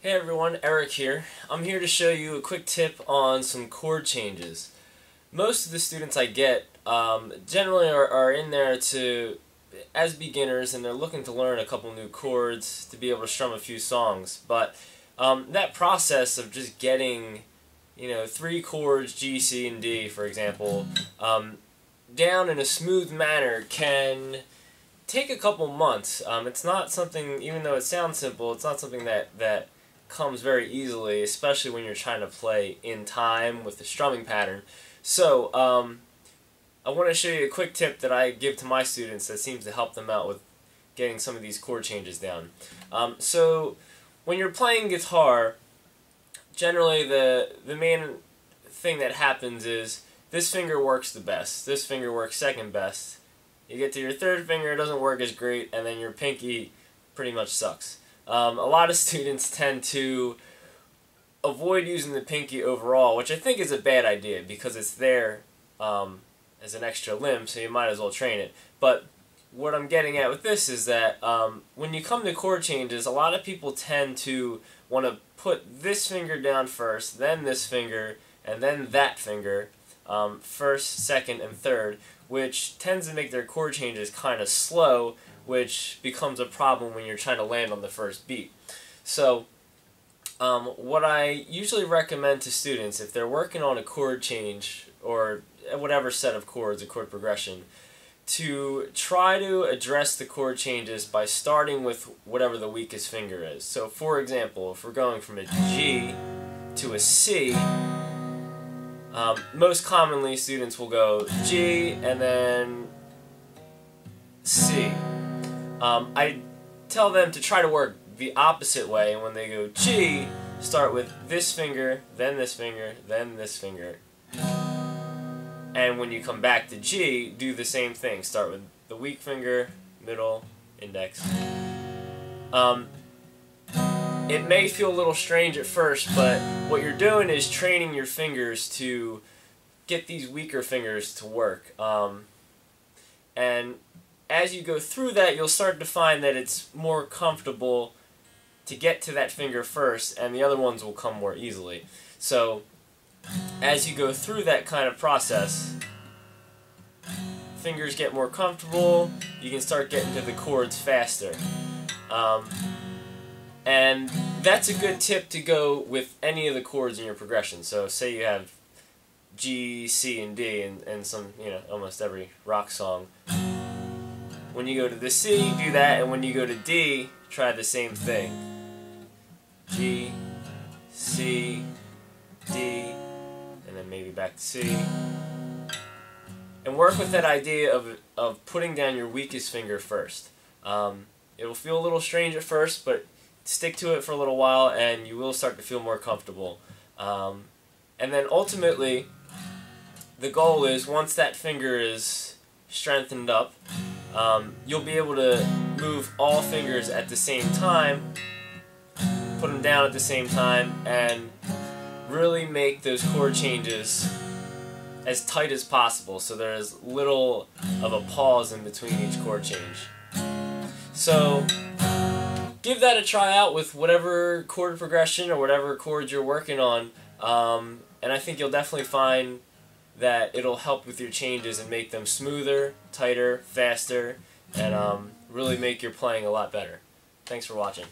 Hey everyone, Eric here. I'm here to show you a quick tip on some chord changes. Most of the students I get generally are in there as beginners, and they're looking to learn a couple new chords to be able to strum a few songs. But that process of just getting, three chords, G, C, and D, for example, down in a smooth manner can take a couple months. It's not something, even though it sounds simple, it's not something that comes very easily, especially when you're trying to play in time with the strumming pattern. So I want to show you a quick tip that I give to my students that seems to help them out with getting some of these chord changes down. So when you're playing guitar, generally the main thing that happens is this finger works the best, this finger works second best. You get to your third finger, it doesn't work as great, and then your pinky pretty much sucks. A lot of students tend to avoid using the pinky overall, which I think is a bad idea because it's there as an extra limb, so you might as well train it. But what I'm getting at with this is that when you come to chord changes, a lot of people tend to want to put this finger down first, then this finger, and then that finger, first, second, and third, which tends to make their chord changes kind of slow, which becomes a problem when you're trying to land on the first beat. So what I usually recommend to students, if they're working on a chord change or whatever set of chords, a chord progression, to try to address the chord changes by starting with whatever the weakest finger is. So for example, if we're going from a G to a C, most commonly students will go G and then C. I tell them to try to work the opposite way, and when they go G, start with this finger, then this finger, then this finger. And when you come back to G, do the same thing. Start with the weak finger, middle, index. It may feel a little strange at first, but what you're doing is training your fingers to get these weaker fingers to work. And as you go through that, you'll start to find that it's more comfortable to get to that finger first, and the other ones will come more easily. So as you go through that kind of process, fingers get more comfortable, you can start getting to the chords faster. And that's a good tip to go with any of the chords in your progression. So say you have G, C, and D in some, almost every rock song. When you go to the C, do that, and when you go to D, try the same thing. G, C, D, and then maybe back to C. And work with that idea of putting down your weakest finger first. It'll feel a little strange at first, but stick to it for a little while and you will start to feel more comfortable. And then ultimately, the goal is once that finger is strengthened up, you'll be able to move all fingers at the same time, put them down at the same time, and really make those chord changes as tight as possible so there's little of a pause in between each chord change. So give that a try out with whatever chord progression or whatever chords you're working on, and I think you'll definitely find that it'll help with your changes and make them smoother, tighter, faster, and really make your playing a lot better. Thanks for watching.